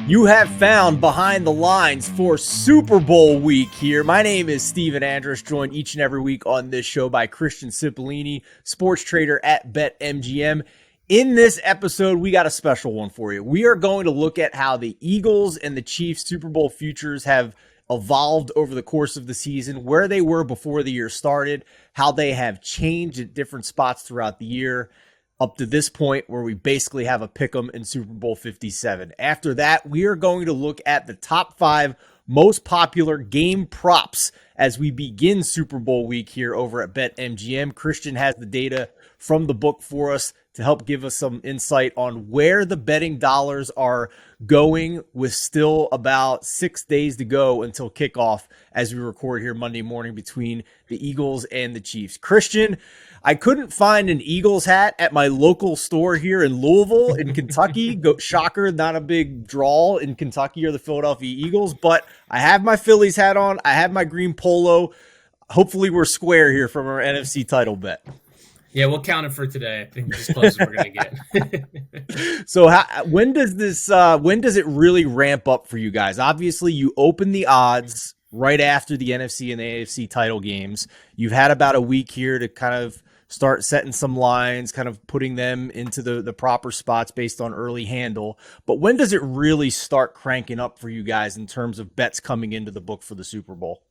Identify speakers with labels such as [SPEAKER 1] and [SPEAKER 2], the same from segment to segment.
[SPEAKER 1] You have found Behind the Lines for Super Bowl week here. My name is Stephen Andress, joined each and every week on this show by Christian Cipollini, sports trader at BetMGM. In this episode, we got a special one for you. We are going to look at how the Eagles and the Chiefs Super Bowl futures have evolved over the course of the season, where they were before the year started, how they have changed at different spots throughout the year, up to this point where we basically have a pick'em in Super Bowl 57. After that, we are going to look at the top 5 most popular game props as we begin Super Bowl week here over at BetMGM. Christian has the data from the book for us to help give us some insight on where the betting dollars are going, with still about 6 days to go until kickoff as we record here Monday morning between the Eagles and the Chiefs. Christian, I couldn't find an Eagles hat at my local store here in Louisville in Kentucky. Shocker, not a big draw in Kentucky or the Philadelphia Eagles, but I have my Phillies hat on. I have my green polo. Hopefully we're square here from our NFC title bet.
[SPEAKER 2] Yeah, we'll count it for today. I think it's as close as we're going to
[SPEAKER 1] get. So when does it really ramp up for you guys? Obviously, you open the odds right after the NFC and the AFC title games. You've had about a week here to kind of start setting some lines, kind of putting them into the proper spots based on early handle. But when does it really start cranking up for you guys in terms of bets coming into the book for the Super Bowl?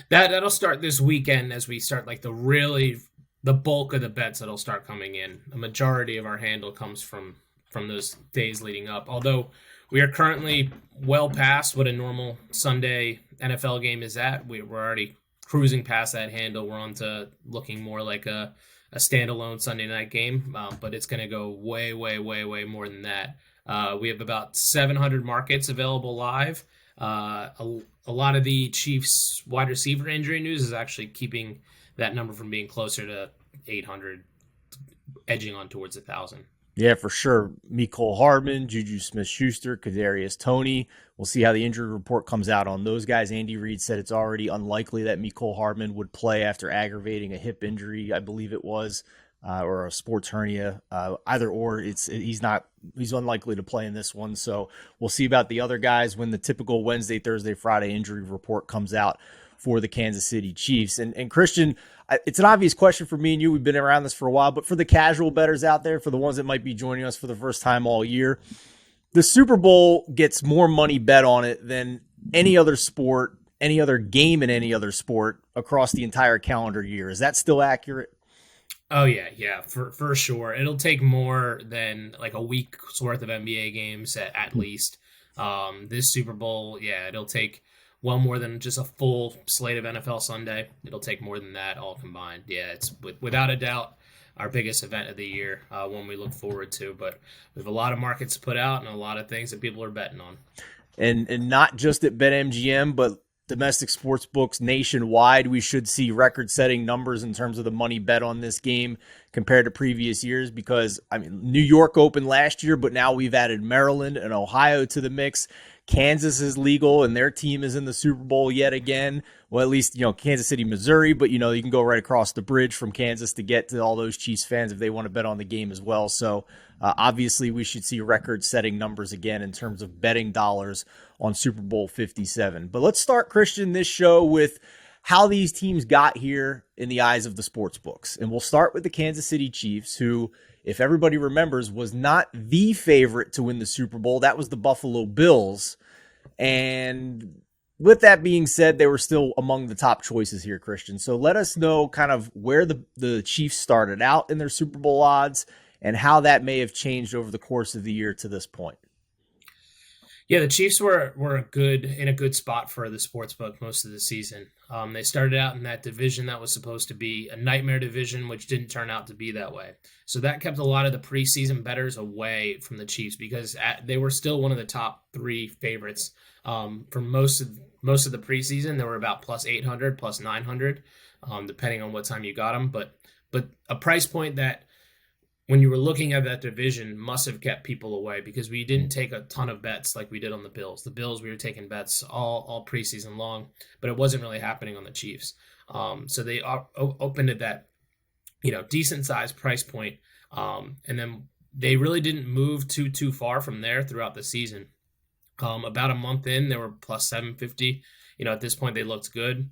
[SPEAKER 2] That'll start this weekend as we start like the bulk of the bets that'll start coming in. A majority of our handle comes from those days leading up. Although we are currently well past what a normal Sunday NFL game is at. We're already cruising past that handle. We're on to looking more like a standalone Sunday night game, but it's going to go way, way, way, way more than that. We have about 700 markets available live. A lot of the Chiefs wide receiver injury news is actually keeping that number from being closer to 800, edging on towards 1,000.
[SPEAKER 1] Yeah, for sure. Mecole Hardman, Juju Smith-Schuster, Kadarius Toney. We'll see how the injury report comes out on those guys. Andy Reid said it's already unlikely that Mecole Hardman would play after aggravating a hip injury, I believe it was, or a sports hernia. Either or, he's unlikely to play in this one. So we'll see about the other guys when the typical Wednesday, Thursday, Friday injury report comes out for the Kansas City Chiefs. And Christian, it's an obvious question for me and you. We've been around this for a while, but for the casual bettors out there, for the ones that might be joining us for the first time all year, the Super Bowl gets more money bet on it than any other sport, any other game in any other sport across the entire calendar year. Is that still accurate?
[SPEAKER 2] Oh, yeah, for sure. It'll take more than like a week's worth of NBA games at least. This Super Bowl, yeah, it'll take well more than just a full slate of NFL Sunday. It'll take more than that all combined. Yeah, it's without a doubt our biggest event of the year, one we look forward to. But we have a lot of markets to put out and a lot of things that people are betting on.
[SPEAKER 1] And not just at BetMGM, but domestic sports books nationwide, we should see record-setting numbers in terms of the money bet on this game compared to previous years, because, I mean, New York opened last year, but now we've added Maryland and Ohio to the mix. Kansas is legal, and their team is in the Super Bowl yet again. Well, at least, Kansas City, Missouri, but, you can go right across the bridge from Kansas to get to all those Chiefs fans if they want to bet on the game as well. So, obviously, we should see record-setting numbers again in terms of betting dollars on Super Bowl 57. But let's start, Christian, this show with how these teams got here in the eyes of the sports books. And we'll start with the Kansas City Chiefs, who, if everybody remembers, was not the favorite to win the Super Bowl. That was the Buffalo Bills. And with that being said, they were still among the top choices here, Christian. So let us know kind of where the Chiefs started out in their Super Bowl odds and how that may have changed over the course of the year to this point.
[SPEAKER 2] Yeah, the Chiefs were in a good spot for the sportsbook most of the season. They started out in that division that was supposed to be a nightmare division, which didn't turn out to be that way. So that kept a lot of the preseason bettors away from the Chiefs because they were still one of the top 3 favorites for most of the preseason. They were about plus 800, plus 900, depending on what time you got them. But a price point that, when you were looking at that division, must have kept people away because we didn't take a ton of bets like we did on the Bills. The Bills, we were taking bets all preseason long, but it wasn't really happening on the Chiefs. So they opened at that, decent sized price point. And then they really didn't move too far from there throughout the season. About a month in, they were plus 750. At this point, they looked good.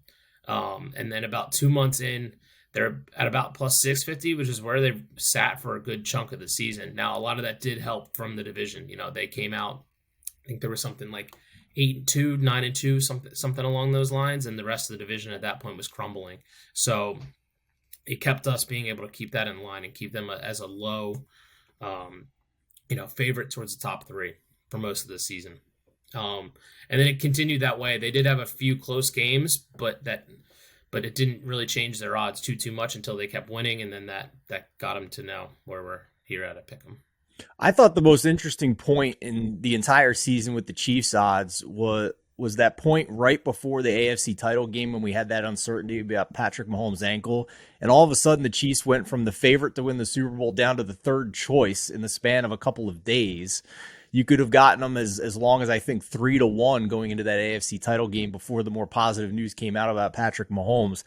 [SPEAKER 2] And then about 2 months in, they're at about plus 650, which is where they sat for a good chunk of the season. Now, a lot of that did help from the division. They came out, I think there was something like 8-2, 9-2, something along those lines, and the rest of the division at that point was crumbling. So it kept us being able to keep that in line and keep them as a low, um, favorite towards the top three for most of the season. And then it continued that way. They did have a few close games, but it didn't really change their odds too much until they kept winning, and then that got them to now where we're here at a pick'em.
[SPEAKER 1] I thought the most interesting point in the entire season with the Chiefs odds was that point right before the AFC title game when we had that uncertainty about Patrick Mahomes' ankle. And all of a sudden, the Chiefs went from the favorite to win the Super Bowl down to the third choice in the span of a couple of days. You could have gotten them as long as I think 3-1 going into that AFC title game before the more positive news came out about Patrick Mahomes.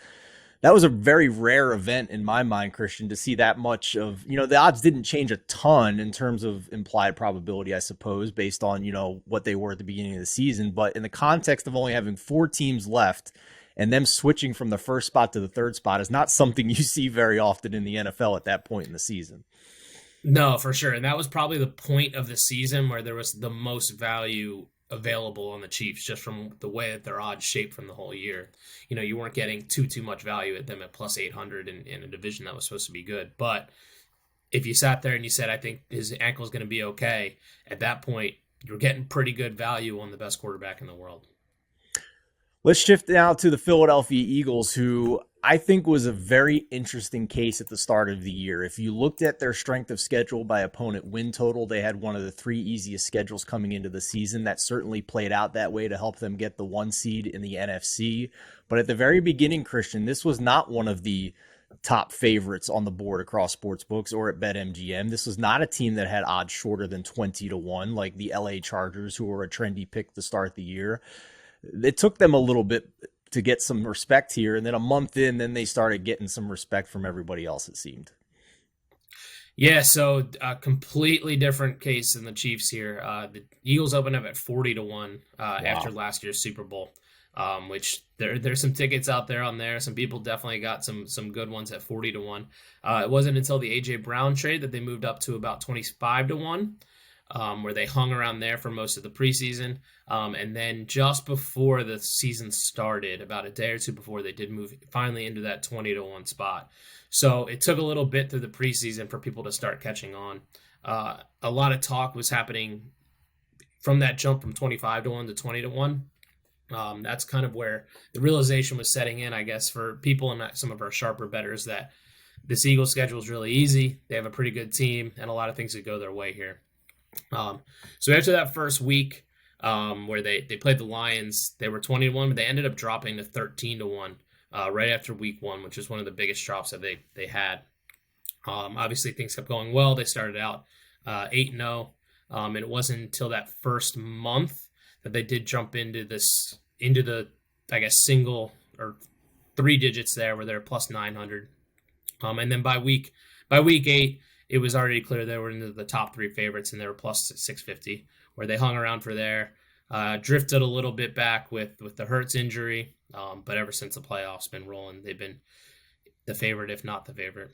[SPEAKER 1] That was a very rare event in my mind, Christian, to see that much of, the odds didn't change a ton in terms of implied probability, I suppose, based on, what they were at the beginning of the season. But in the context of only having 4 teams left and them switching from the first spot to the third spot is not something you see very often in the NFL at that point in the season.
[SPEAKER 2] No, for sure. And that was probably the point of the season where there was the most value available on the Chiefs just from the way that their odds shaped from the whole year. You weren't getting too much value at them at plus 800 in a division that was supposed to be good. But if you sat there and you said, I think his ankle is going to be okay, at that point, you're getting pretty good value on the best quarterback in the world.
[SPEAKER 1] Let's shift now to the Philadelphia Eagles, who I think was a very interesting case at the start of the year. If you looked at their strength of schedule by opponent win total, they had one of the 3 easiest schedules coming into the season. That certainly played out that way to help them get the 1 seed in the NFC. But at the very beginning, Christian, this was not one of the top favorites on the board across sports books or at BetMGM. This was not a team that had odds shorter than 20-1, like the LA Chargers, who were a trendy pick to start the year. It took them a little bit to get some respect here, and then a month in, then they started getting some respect from everybody else, it seemed.
[SPEAKER 2] Yeah, so a completely different case than the Chiefs here. The Eagles opened up at 40-1 after last year's Super Bowl, which there's some tickets out there on there. Some people definitely got some good ones at 40-1. It wasn't until the A.J. Brown trade that they moved up to about 25-1. Where they hung around there for most of the preseason. And then just before the season started, about a day or two before, they did move finally into that 20-1 spot. So it took a little bit through the preseason for people to start catching on. A lot of talk was happening from that jump from 25-1 to 20-1. That's kind of where the realization was setting in, I guess, for people and some of our sharper bettors that this Eagles schedule is really easy. They have a pretty good team and a lot of things that go their way here. So after that first week, where they played the Lions, they were 20-1, but they ended up dropping to 13-1 right after week 1, which is one of the biggest drops that they had. Obviously, things kept going well. They started out 8-0, and it wasn't until that first month that they did jump into the I guess single or 3 digits there, where they're plus 900. And then by week 8. It was already clear they were into the top 3 favorites, and they were plus 650, where they hung around for there. Drifted a little bit back with the Hurts injury, but ever since the playoffs been rolling, they've been the favorite, if not the favorite.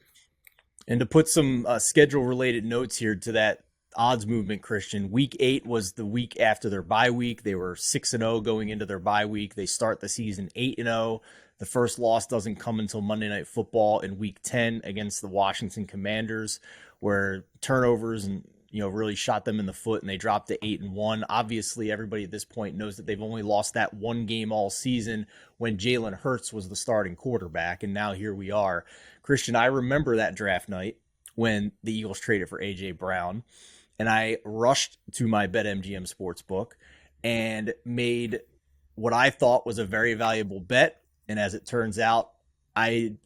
[SPEAKER 1] And to put some schedule-related notes here to that odds movement, Christian, week 8 was the week after their bye week. They were 6-0 going into their bye week. They start the season 8-0. The first loss doesn't come until Monday Night Football in week 10 against the Washington Commanders, where turnovers and really shot them in the foot, and they dropped to 8-1. Obviously, everybody at this point knows that they've only lost that one game all season when Jalen Hurts was the starting quarterback, and now here we are. Christian, I remember that draft night when the Eagles traded for A.J. Brown, and I rushed to my BetMGM sportsbook and made what I thought was a very valuable bet, and as it turns out,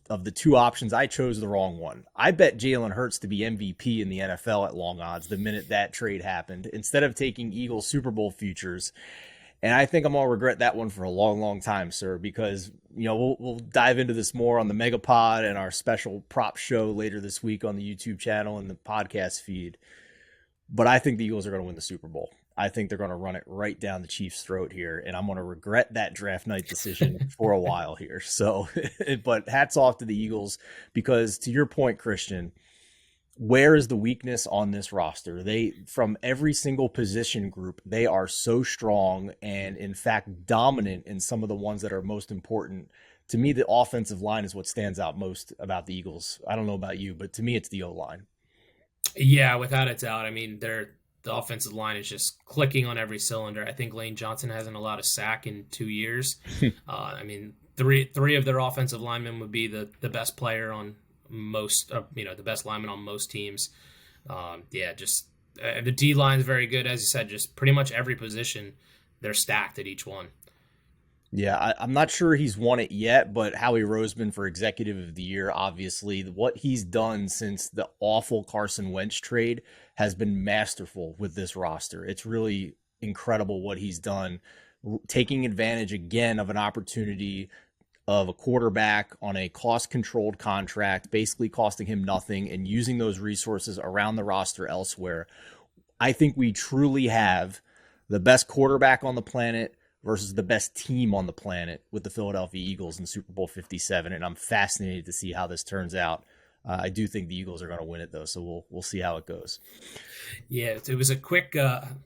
[SPEAKER 1] of the 2 options, I chose the wrong one. I bet Jalen Hurts to be MVP in the NFL at long odds the minute that trade happened, instead of taking Eagles Super Bowl futures. And I think I'm going to regret that one for a long, long time, sir, because, we'll dive into this more on the Megapod and our special prop show later this week on the YouTube channel and the podcast feed. But I think the Eagles are going to win the Super Bowl. I think they're going to run it right down the Chiefs' throat here, and I'm going to regret that draft night decision for a while here. So, but hats off to the Eagles because, to your point, Christian, where is the weakness on this roster? They, from every single position group, they are so strong and, in fact, dominant in some of the ones that are most important. To me, the offensive line is what stands out most about the Eagles. I don't know about you, but to me, it's the O line.
[SPEAKER 2] Yeah, without a doubt. I mean, the offensive line is just clicking on every cylinder. I think Lane Johnson hasn't allowed a sack in 2 years. I mean, three of their offensive linemen would be the best player on most, the best lineman on most teams. Just the D line is very good, as you said. Just pretty much every position, they're stacked at each one.
[SPEAKER 1] Yeah, I'm not sure he's won it yet, but Howie Roseman for Executive of the Year, obviously, what he's done since the awful Carson Wentz trade has been masterful with this roster. It's really incredible what he's done, taking advantage again of an opportunity of a quarterback on a cost-controlled contract, basically costing him nothing, and using those resources around the roster elsewhere. I think we truly have the best quarterback on the planet versus the best team on the planet with the Philadelphia Eagles in Super Bowl 57, and I'm fascinated to see how this turns out. I do think the Eagles are going to win it, though, so we'll see how it goes.
[SPEAKER 2] Yeah, it was a quick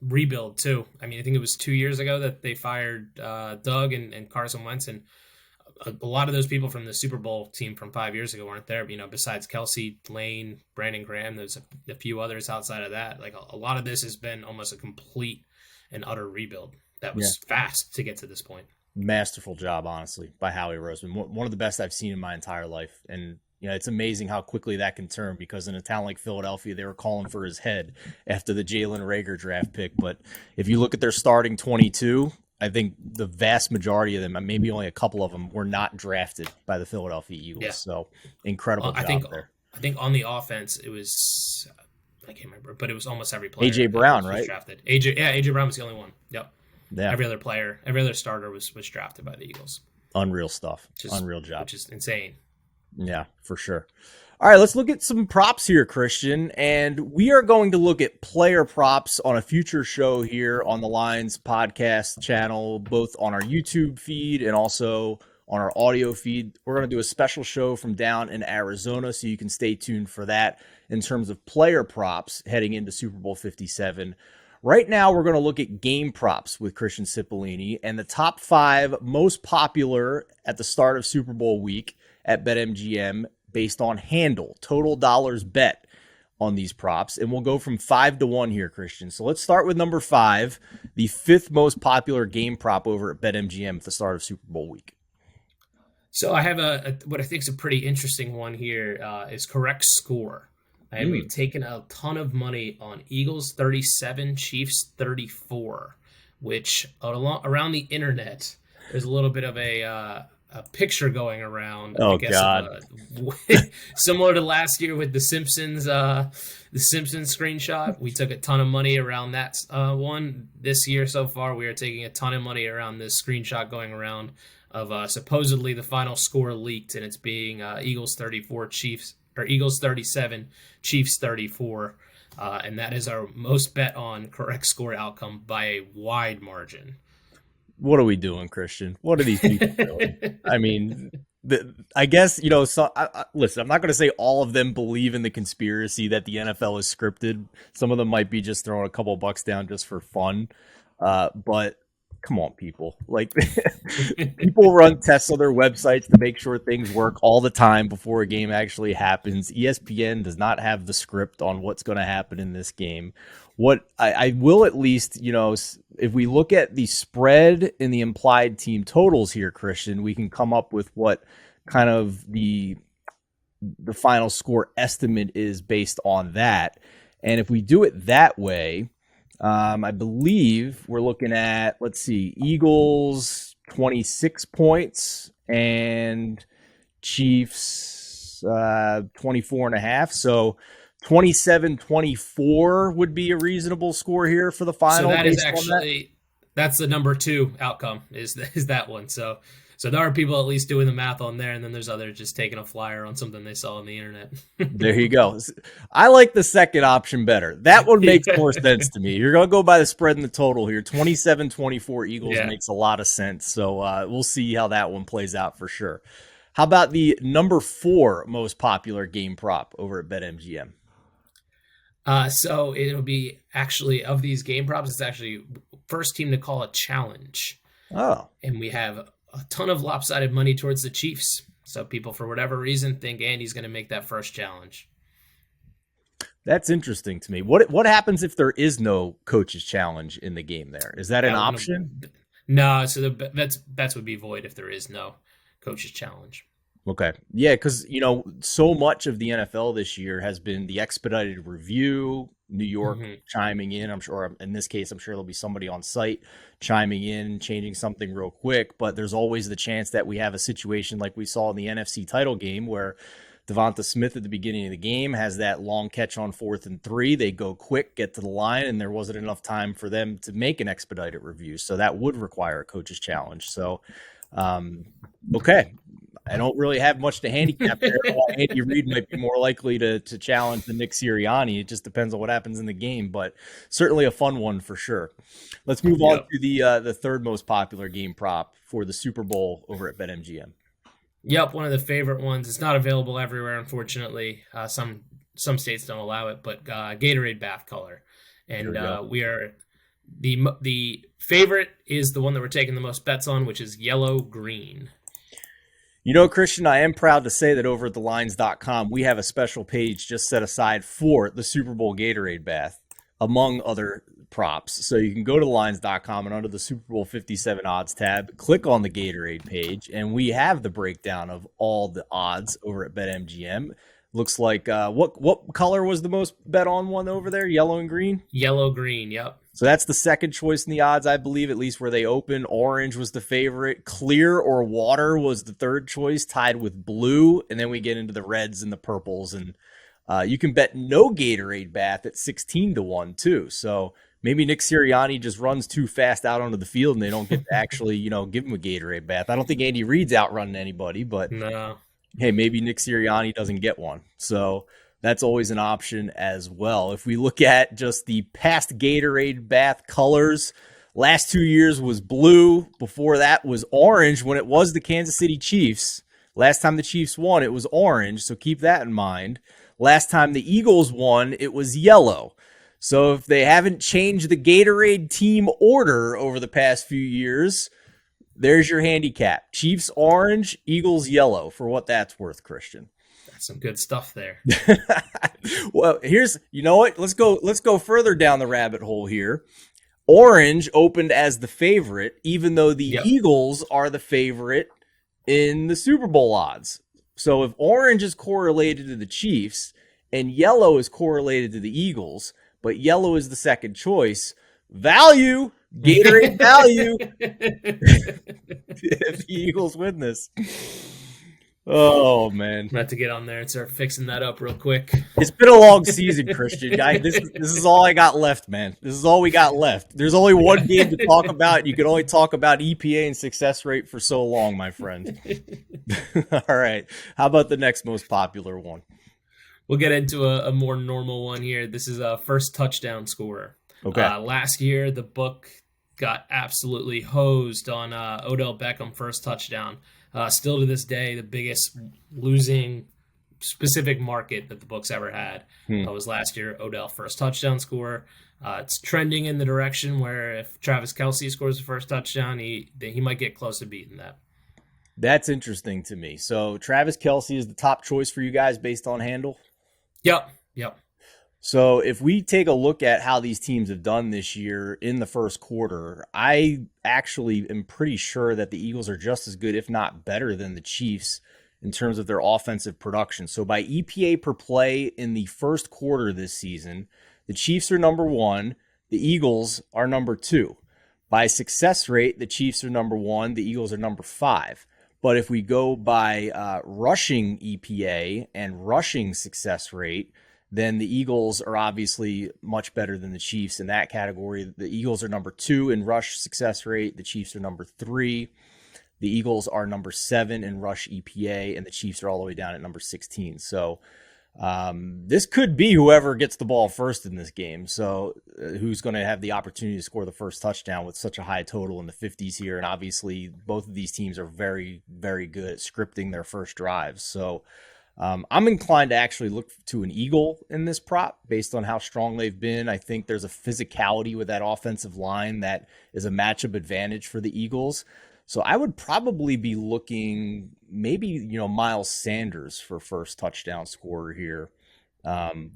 [SPEAKER 2] rebuild, too. I mean, I think it was 2 years ago that they fired Doug and Carson Wentz, and a lot of those people from the Super Bowl team from 5 years ago weren't there. Besides Kelsey, Lane, Brandon Graham, there's a few others outside of that. Like a lot of this has been almost a complete and utter rebuild. That was fast to get to this point.
[SPEAKER 1] Masterful job, honestly, by Howie Roseman. One of the best I've seen in my entire life. And, it's amazing how quickly that can turn because in a town like Philadelphia, they were calling for his head after the Jalen Reagor draft pick. But if you look at their starting 22, I think the vast majority of them, maybe only a couple of them, were not drafted by the Philadelphia Eagles. Yeah. So incredible job there.
[SPEAKER 2] I think on the offense, it was, I can't remember, but it was almost every player.
[SPEAKER 1] A.J. Brown, right?
[SPEAKER 2] Drafted. A.J. Brown was the only one. Yep.
[SPEAKER 1] Yeah.
[SPEAKER 2] Every other player, every other starter was drafted by the Eagles.
[SPEAKER 1] Unreal stuff. Unreal job.
[SPEAKER 2] Which is insane.
[SPEAKER 1] Yeah, for sure. All right, let's look at some props here, Christian. And we are going to look at player props on a future show here on the Lines podcast channel, both on our YouTube feed and also on our audio feed. We're going to do a special show from down in Arizona, so you can stay tuned for that in terms of player props heading into Super Bowl 57. Right now, we're going to look at game props with Christian Cipollini and the top 5 most popular at the start of Super Bowl week at BetMGM based on handle, total dollars bet on these props. And we'll go from 5 to 1 here, Christian. So let's start with number 5, the 5th most popular game prop over at BetMGM at the start of Super Bowl week.
[SPEAKER 2] So I have what I think is a pretty interesting one here is correct score. And we've taken a ton of money on Eagles 37, Chiefs 34, which around the internet, there's a little bit of a picture going around.
[SPEAKER 1] Oh, I guess, God.
[SPEAKER 2] Similar to last year with the Simpsons screenshot. We took a ton of money around that one. This year so far, we are taking a ton of money around this screenshot going around of supposedly the final score leaked, and it's being Eagles 34, Eagles 37, Chiefs 34. And that is our most bet on correct score outcome by a wide margin.
[SPEAKER 1] What are we doing, Christian? What are these people doing? I mean, I guess, listen, I'm not going to say all of them believe in the conspiracy that the NFL is scripted. Some of them might be just throwing a couple bucks down just for fun. But come on, people. Like, people run tests on their websites to make sure things work all the time before a game actually happens. ESPN does not have the script on what's going to happen in this game. What I will at least, if we look at the spread and the implied team totals here, Christian, we can come up with what kind of the final score estimate is based on that. And if we do it that way, I believe we're looking at, Eagles 26 points and Chiefs 24.5. So 27-24 would be a reasonable score here for the final.
[SPEAKER 2] So that is actually, that's the number 2 outcome is that one. So So there are people at least doing the math on there, and then there's others just taking a flyer on something they saw on the internet.
[SPEAKER 1] There you go. I like the second option better. That one makes more
[SPEAKER 2] Yeah.
[SPEAKER 1] sense to me. You're going to go by the spread and the total here. 27-24 Eagles
[SPEAKER 2] Yeah.
[SPEAKER 1] makes a lot of sense. So we'll see how that one plays out for sure. How about the number 4 most popular game prop over at BetMGM?
[SPEAKER 2] So it'll be actually of these game props, it's actually first team to call a challenge.
[SPEAKER 1] Oh,
[SPEAKER 2] And we have a ton of lopsided money towards the Chiefs. So people, for whatever reason, think Andy's going to make that first challenge.
[SPEAKER 1] that's interesting to me. What happens if there is no coach's challenge in the game there? Is that an
[SPEAKER 2] That one,
[SPEAKER 1] option?
[SPEAKER 2] no. So the bets would be void if there is no coach's challenge.
[SPEAKER 1] Okay. Yeah, because, so much of the NFL this year has been the expedited review, New York
[SPEAKER 2] Hmm.
[SPEAKER 1] chiming in. I'm sure, in this case, I'm sure there'll be somebody on site chiming in, changing something real quick. But there's always the chance that we have a situation like we saw in the NFC title game where Devonta Smith at the beginning of the game has that long catch on 4th and 3. They go quick, get to the line, and there wasn't enough time for them to make an expedited review. So that would require a coach's challenge. So, okay. I don't really have much to handicap there. While Andy Reid might be more likely to challenge than Nick Sirianni. It just depends on what happens in the game, but certainly a fun one for sure. Let's move on
[SPEAKER 2] Yep.
[SPEAKER 1] to the third most popular game prop for the Super Bowl over at BetMGM.
[SPEAKER 2] Yep, one of the favorite ones. It's not available everywhere, unfortunately. Some states don't allow it, but Gatorade bath color,
[SPEAKER 1] There
[SPEAKER 2] and
[SPEAKER 1] we go.
[SPEAKER 2] we are the favorite is the one that we're taking the most bets on, which is yellow green.
[SPEAKER 1] Christian, I am proud to say that over at TheLines.com, we have a special page just set aside for the Super Bowl Gatorade bath, among other props. So you can go to TheLines.com and under the Super Bowl 57 odds tab, click on the Gatorade page, and we have the breakdown of all the odds over at BetMGM. Looks like what color was the most bet on one over there? Yellow and green?
[SPEAKER 2] Yellow green. Yep.
[SPEAKER 1] So that's the second choice in the odds, I believe, at least where they open. Orange was the favorite. Clear or water was the third choice, tied with blue. And then we get into the reds and the purples. And you can bet no Gatorade bath at 16-1, too. So maybe Nick Sirianni just runs too fast out onto the field and they don't get to actually, give him a Gatorade bath. I don't think Andy Reid's outrunning anybody, but
[SPEAKER 2] No.
[SPEAKER 1] hey, maybe Nick Sirianni doesn't get one. So that's always an option as well. If we look at just the past Gatorade bath colors, last 2 years was blue. Before that was orange when it was the Kansas City Chiefs. Last time the Chiefs won, it was orange. So keep that in mind. Last time the Eagles won, it was yellow. So if they haven't changed the Gatorade team order over the past few years, there's your handicap. Chiefs orange, Eagles yellow, for what that's worth, Christian.
[SPEAKER 2] That's some good stuff there.
[SPEAKER 1] Well, you know what? Let's go further down the rabbit hole here. Orange opened as the favorite, even though the
[SPEAKER 2] Yep.
[SPEAKER 1] Eagles are the favorite in the Super Bowl odds. So if orange is correlated to the Chiefs and yellow is correlated to the Eagles, but yellow is the second choice, value, Gatorade value if the Eagles win this. Oh, man.
[SPEAKER 2] I'm about to get on there and start fixing that up real quick.
[SPEAKER 1] It's been a long season, Christian. This is all I got left, man. This is all we got left. There's only one game to talk about. You can only talk about EPA and success rate for so long, my friend. All right. How about the next most popular one?
[SPEAKER 2] We'll get into a more normal one here. This is a first touchdown scorer.
[SPEAKER 1] Okay.
[SPEAKER 2] Last year, the book got absolutely hosed on Odell Beckham first touchdown. Still to this day, the biggest losing specific market that the book's ever had was last year. Odell first touchdown scorer. It's trending in the direction where if Travis Kelce scores the first touchdown, he might get close to beating that.
[SPEAKER 1] That's interesting to me. So Travis Kelce is the top choice for you guys based on handle?
[SPEAKER 2] Yep.
[SPEAKER 1] So if we take a look at how these teams have done this year in the first quarter, I actually am pretty sure that the Eagles are just as good, if not better, than the Chiefs in terms of their offensive production. So by EPA per play in the first quarter this season, the Chiefs are number 1, the Eagles are number 2. By success rate, the Chiefs are number 1, the Eagles are number 5. But if we go by rushing EPA and rushing success rate, then the Eagles are obviously much better than the Chiefs in that category. The Eagles are number 2 in rush success rate. The Chiefs are number 3. The Eagles are number 7 in rush EPA, and the Chiefs are all the way down at number 16. So this could be whoever gets the ball first in this game. So who's going to have the opportunity to score the first touchdown with such a high total in the 50s here? And obviously, both of these teams are very, very good at scripting their first drives. So I'm inclined to actually look to an Eagle in this prop based on how strong they've been. I think there's a physicality with that offensive line that is a matchup advantage for the Eagles. So I would probably be looking maybe, Miles Sanders for first touchdown scorer here,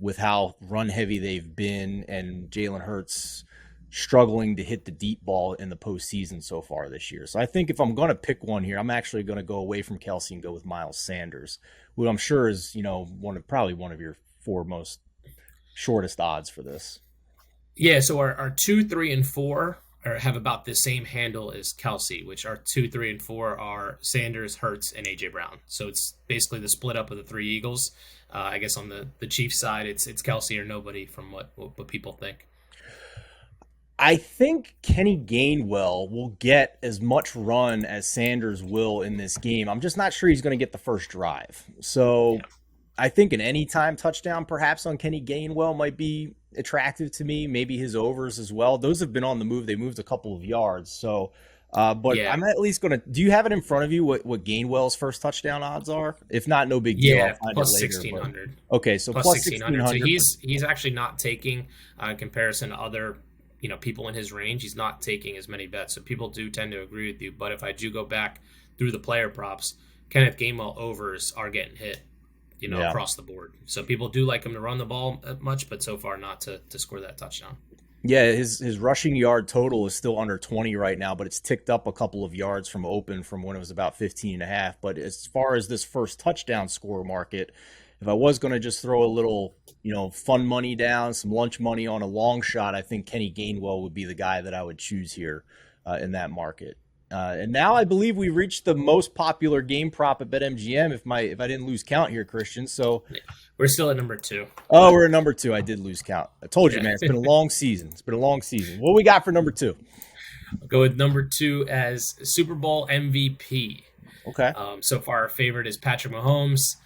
[SPEAKER 1] with how run heavy they've been and Jalen Hurts struggling to hit the deep ball in the postseason so far this year. So I think if I'm going to pick one here, I'm actually going to go away from Kelsey and go with Miles Sanders, who I'm sure is, probably one of your four most shortest odds for this.
[SPEAKER 2] Yeah, so our 2, 3, and 4 have about the same handle as Kelsey, which are 2, 3, and 4 are Sanders, Hurts, and AJ Brown. So it's basically the split up of the three Eagles. I guess on the Chiefs side, it's Kelsey or nobody from what people think.
[SPEAKER 1] I think Kenny Gainwell will get as much run as Sanders will in this game. I'm just not sure he's going to get the first drive. So
[SPEAKER 2] Yeah.
[SPEAKER 1] I think an anytime touchdown perhaps on Kenny Gainwell might be attractive to me. Maybe his overs as well. Those have been on the move. They moved a couple of yards. So, but
[SPEAKER 2] Yeah.
[SPEAKER 1] I'm at least going to. Do you have it in front of you what Gainwell's first touchdown odds are? If not, no big deal. I'll
[SPEAKER 2] Yeah,
[SPEAKER 1] find it
[SPEAKER 2] plus
[SPEAKER 1] later. But
[SPEAKER 2] 1,600.
[SPEAKER 1] okay, so
[SPEAKER 2] Plus
[SPEAKER 1] plus
[SPEAKER 2] 1,600. So
[SPEAKER 1] 1600.
[SPEAKER 2] he's actually not taking, in comparison to other people in his range, he's not taking as many bets. So people do tend to agree with you. But if I do go back through the player props, Kenneth Gainwell overs are getting hit,
[SPEAKER 1] Yeah.
[SPEAKER 2] across the board. So people do like him to run the ball much, but so far not to score that touchdown.
[SPEAKER 1] Yeah, his rushing yard total is still under 20 right now, but it's ticked up a couple of yards from open from when it was about 15 and a half. But as far as this first touchdown score market, if I was going to just throw a little, fun money down, some lunch money on a long shot, I think Kenny Gainwell would be the guy that I would choose here in that market. And now I believe we reached the most popular game prop at BetMGM. If I didn't lose count here, Christian. So
[SPEAKER 2] We're still at number 2.
[SPEAKER 1] oh, we're at number 2. I did lose count. I told you,
[SPEAKER 2] Yeah.
[SPEAKER 1] man. It's been a long season. It's been a long season. What we got for number 2?
[SPEAKER 2] I'll go with number 2 as Super Bowl MVP.
[SPEAKER 1] Okay.
[SPEAKER 2] So far, our favorite is Patrick Mahomes.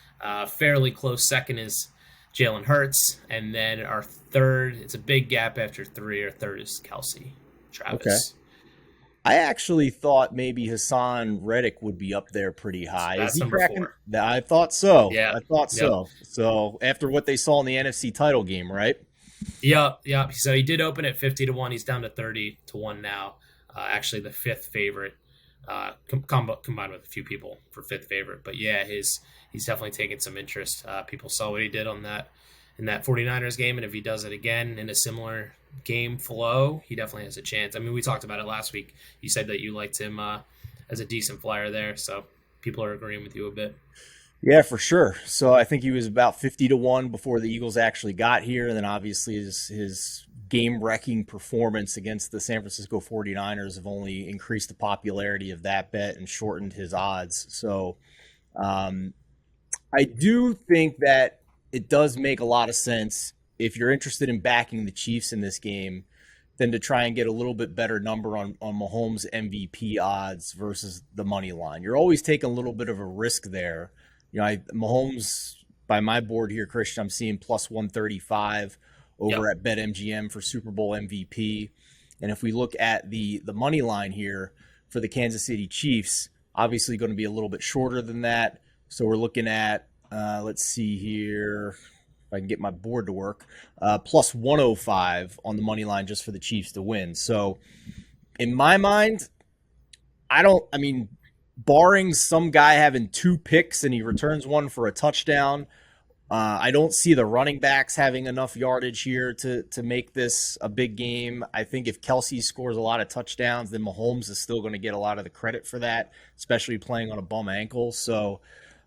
[SPEAKER 2] Fairly close second is Jalen Hurts. And then our third, it's a big gap after 3. Our third is Kelsey
[SPEAKER 1] Okay.
[SPEAKER 2] Travis.
[SPEAKER 1] I actually thought maybe Hassan Reddick would be up there pretty high. Is
[SPEAKER 2] That's
[SPEAKER 1] he
[SPEAKER 2] number
[SPEAKER 1] cracking?
[SPEAKER 2] 4.
[SPEAKER 1] I thought so.
[SPEAKER 2] Yeah.
[SPEAKER 1] I thought
[SPEAKER 2] Yep.
[SPEAKER 1] so. So after what they saw in the NFC title game, right?
[SPEAKER 2] Yep. So he did open at 50-1. He's down to 30-1 now. Actually, the fifth favorite, combined with a few people for fifth favorite. But yeah, he's definitely taken some interest. People saw what he did on that in that 49ers game, and if he does it again in a similar game flow, he definitely has a chance. I mean, we talked about it last week. You said that you liked him as a decent flyer there, so people are agreeing with you a bit.
[SPEAKER 1] Yeah, for sure. So I think he was about 50-1 before the Eagles actually got here. And then obviously his game wrecking performance against the San Francisco 49ers have only increased the popularity of that bet and shortened his odds. So I do think that it does make a lot of sense if you're interested in backing the Chiefs in this game, than to try and get a little bit better number on Mahomes MVP odds versus the money line. You're always taking a little bit of a risk there. Mahomes, by my board here, Christian, I'm seeing plus 135 over
[SPEAKER 2] Yep.
[SPEAKER 1] at BetMGM for Super Bowl MVP. And if we look at the money line here for the Kansas City Chiefs, obviously going to be a little bit shorter than that. So we're looking at, let's see here, if I can get my board to work, plus 105 on the money line just for the Chiefs to win. So in my mind, I mean, barring some guy having 2 picks and he returns one for a touchdown, I don't see the running backs having enough yardage here to make this a big game. I think if Kelsey scores a lot of touchdowns, then Mahomes is still going to get a lot of the credit for that, especially playing on a bum ankle. So,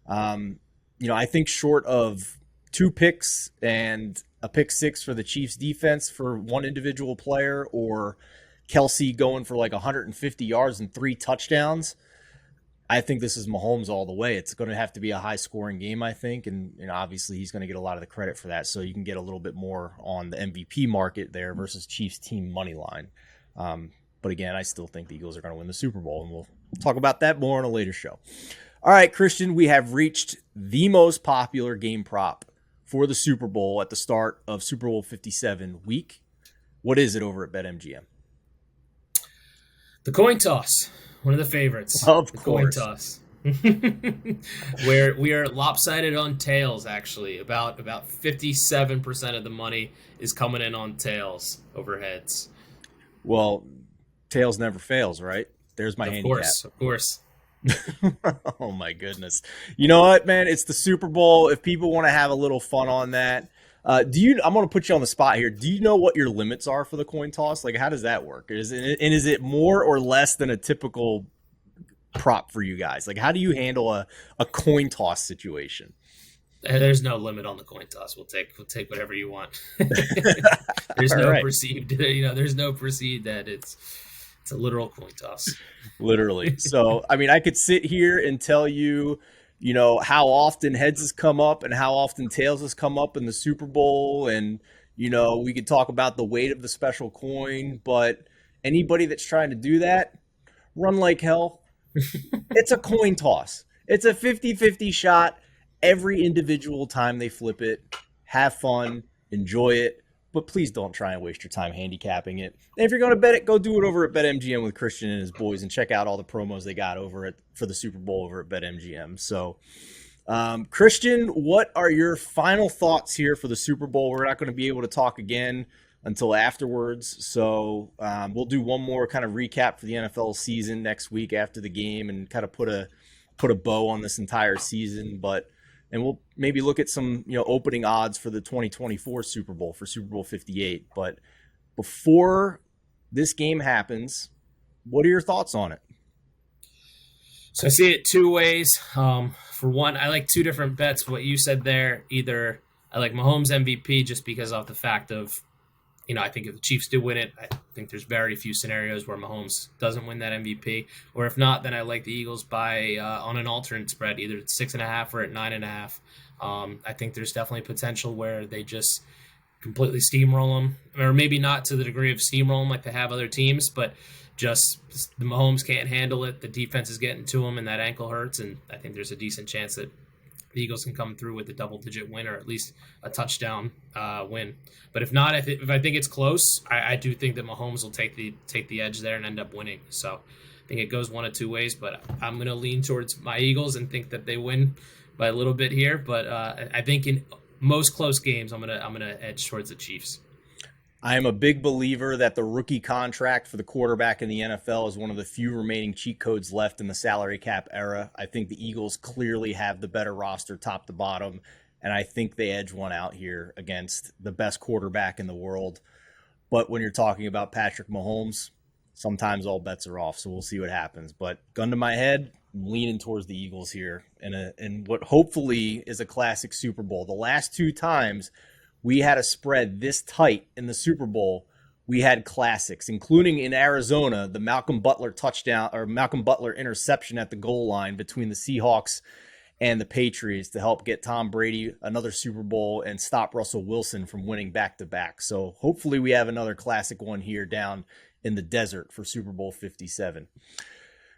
[SPEAKER 1] I think short of 2 picks and a pick 6 for the Chiefs defense for one individual player, or Kelsey going for like 150 yards and 3 touchdowns, I think this is Mahomes all the way. It's going to have to be a high scoring game, I think. And obviously he's going to get a lot of the credit for that. So you can get a little bit more on the MVP market there versus Chiefs team money line. But again, I still think the Eagles are going to win the Super Bowl, and we'll talk about that more on a later show. All right, Christian, we have reached the most popular game prop for the Super Bowl at the start of Super Bowl 57 week. What is it over at BetMGM?
[SPEAKER 2] The coin toss, one of the favorites.
[SPEAKER 1] Of
[SPEAKER 2] the
[SPEAKER 1] course.
[SPEAKER 2] Coin toss. Where we are lopsided on tails, actually. About 57% of the money is coming in on tails over heads.
[SPEAKER 1] Well, tails never fails, right? There's my handicap.
[SPEAKER 2] Of course.
[SPEAKER 1] Oh my goodness. You know what, man? It's the Super Bowl. If people want to have a little fun on that, I'm going to put you on the spot here. Do you know what your limits are for the coin toss? Like, how does that work? Is it more or less than a typical prop for you guys? Like, how do you handle a coin toss situation?
[SPEAKER 2] There's no limit on the coin toss. We'll take whatever you want. There's no perceived, there's no perceived that it's a literal coin toss.
[SPEAKER 1] Literally. So, I mean, I could sit here and tell you, how often heads has come up and how often tails has come up in the Super Bowl. And, we could talk about the weight of the special coin, but anybody that's trying to do that, run like hell. It's a coin toss. It's a 50-50 shot every individual time they flip it. Have fun, enjoy it, but please don't try and waste your time handicapping it. And if you're going to bet it, go do it over at BetMGM with Christian and his boys and check out all the promos they got for the Super Bowl over at BetMGM. So, Christian, what are your final thoughts here for the Super Bowl? We're not going to be able to talk again until afterwards. So we'll do one more kind of recap for the NFL season next week after the game and kind of put a bow on this entire season. And we'll maybe look at some, opening odds for the 2024 Super Bowl for Super Bowl 58. But before this game happens, what are your thoughts on it?
[SPEAKER 2] So I see it two ways. For one, I like two different bets. What you said there, either I like Mahomes MVP just because of the fact of, I think if the Chiefs do win it, I think there's very few scenarios where Mahomes doesn't win that MVP. Or if not, then I like the Eagles by on an alternate spread, either at 6.5 or at 9.5. I think there's definitely potential where they just completely steamroll them, or maybe not to the degree of steamroll them like they have other teams, but just the Mahomes can't handle it. The defense is getting to him, and that ankle hurts. And I think there's a decent chance that the Eagles can come through with a double-digit win, or at least a touchdown win. But if not, if I think it's close, I do think that Mahomes will take the edge there and end up winning. So I think it goes one of two ways, but I'm going to lean towards my Eagles and think that they win by a little bit here. But I think in most close games, I'm gonna edge towards the Chiefs.
[SPEAKER 1] I am a big believer that the rookie contract for the quarterback in the NFL is one of the few remaining cheat codes left in the salary cap era. I think the Eagles clearly have the better roster top to bottom, and I think they edge one out here against the best quarterback in the world. But when you're talking about Patrick Mahomes, sometimes all bets are off, so we'll see what happens. But gun to my head, I'm leaning towards the Eagles here in what hopefully is a classic Super Bowl. The last two times we had a spread this tight in the Super Bowl, we had classics, including in Arizona, the Malcolm Butler interception at the goal line between the Seahawks and the Patriots to help get Tom Brady another Super Bowl and stop Russell Wilson from winning back-to-back. So hopefully we have another classic one here down in the desert for Super Bowl 57.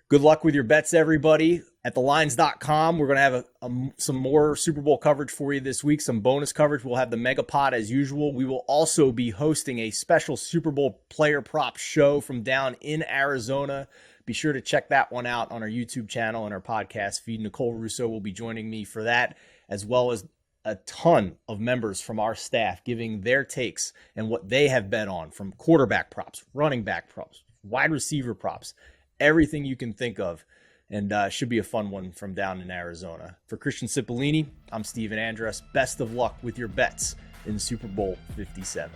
[SPEAKER 1] Good luck with your bets, everybody. At TheLines.com, we're going to have some more Super Bowl coverage for you this week, some bonus coverage. We'll have the Mega Pod as usual. We will also be hosting a special Super Bowl player prop show from down in Arizona. Be sure to check that one out on our YouTube channel and our podcast feed. Nicole Russo will be joining me for that, as well as a ton of members from our staff giving their takes and what they have bet on, from quarterback props, running back props, wide receiver props, everything you can think of, and should be a fun one from down in Arizona. For Christian Cipollini, I'm Stephen Andress. Best of luck with your bets in Super Bowl 57.